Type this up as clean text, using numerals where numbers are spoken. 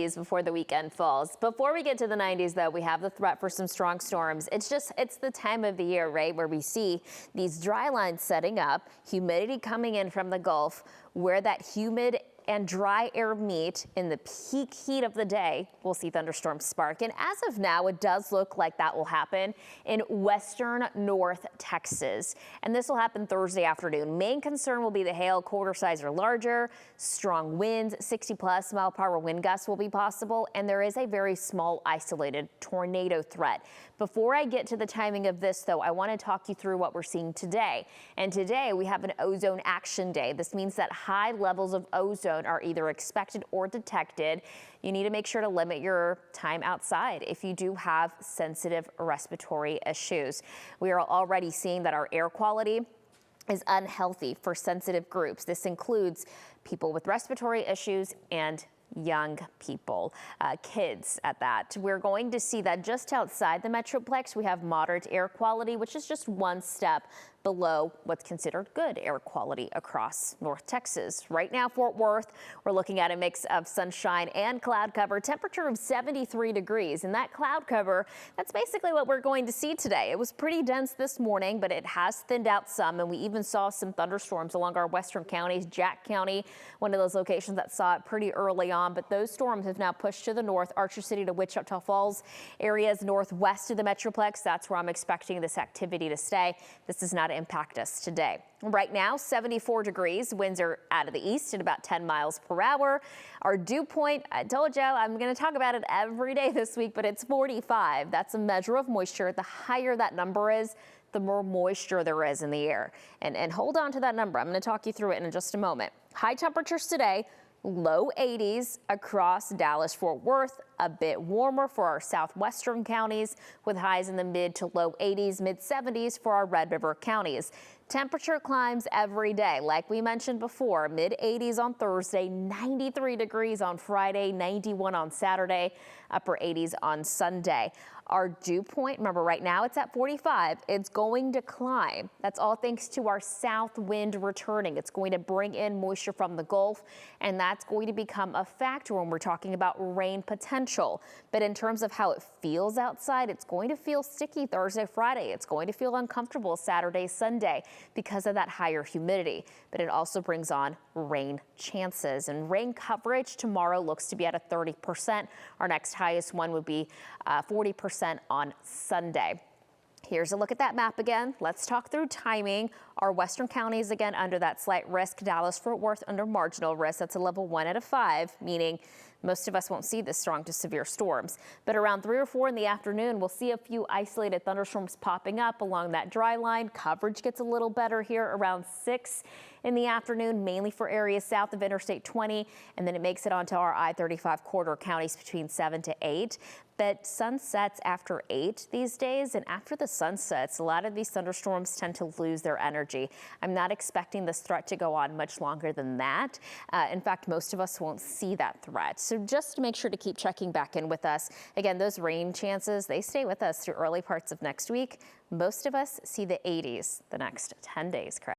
Before the weekend falls. Before we get to the 90s, though, we have the threat for some strong storms. It's the time of the year, right, where we see these dry lines setting up, humidity coming in from the Gulf, where that humid and dry air meet in the peak heat of the day. We'll see thunderstorms spark. And as of now, it does look like that will happen in western North Texas. And this will happen Thursday afternoon. Main concern will be the hail, quarter size or larger, strong winds, 60+ mile per hour wind gusts will be possible. And there is a very small isolated tornado threat. Before I get to the timing of this, though, I want to talk you through what we're seeing today. And today we have an ozone action day. This means that high levels of ozone are either expected or detected. You need to make sure to limit your time outside if you do have sensitive respiratory issues. We are already seeing that our air quality is unhealthy for sensitive groups. This includes people with respiratory issues and young people, kids at that. We're going to see that just outside the Metroplex, we have moderate air quality, which is just one step below what's considered good air quality across North Texas. Right now, Fort Worth, we're looking at a mix of sunshine and cloud cover, temperature of 73 degrees. And that cloud cover, that's basically what we're going to see today. It was pretty dense this morning, but it has thinned out some, and we even saw some thunderstorms along our western counties. Jack County, one of those locations that saw it pretty early on, but those storms have now pushed to the north. Archer City to Wichita Falls areas northwest of the Metroplex. That's where I'm expecting this activity to stay. This does not impact us today. Right now, 74 degrees. Winds are out of the east at about 10 miles per hour. Our dew point, I told you, I'm going to talk about it every day this week, but it's 45. That's a measure of moisture. The higher that number is, the more moisture there is in the air. And hold on to that number. I'm going to talk you through it in just a moment. High temperatures today. Low 80s across Dallas-Fort Worth, a bit warmer for our southwestern counties with highs in the mid to low 80s, mid 70s for our Red River counties. Temperature climbs every day. Like we mentioned before, mid 80s on Thursday, 93 degrees on Friday, 91 on Saturday, upper 80s on Sunday. Our dew point, remember right now it's at 45. It's going to climb. That's all thanks to our south wind returning. It's going to bring in moisture from the Gulf, and that's going to become a factor when we're talking about rain potential. But in terms of how it feels outside, it's going to feel sticky Thursday, Friday. It's going to feel uncomfortable Saturday, Sunday because of that higher humidity. But it also brings on rain chances, and rain coverage tomorrow looks to be at a 30%. Our next highest one would be 40% on Sunday. Here's a look at that map again. Let's talk through timing. Our western counties again under that slight risk. Dallas-Fort Worth under marginal risk. That's a level 1 out of 5, meaning most of us won't see the strong to severe storms. But around 3 or 4 in the afternoon, we'll see a few isolated thunderstorms popping up along that dry line. Coverage gets a little better here around 6 in the afternoon, mainly for areas south of Interstate 20, and then it makes it onto our I-35 corridor counties between 7 to 8. But sunsets after 8 these days, and after the sunsets, a lot of these thunderstorms tend to lose their energy. I'm not expecting this threat to go on much longer than that. In fact, most of us won't see that threat. So just make sure to keep checking back in with us. Again, those rain chances, they stay with us through early parts of next week. Most of us see the 80s the next 10 days, correct?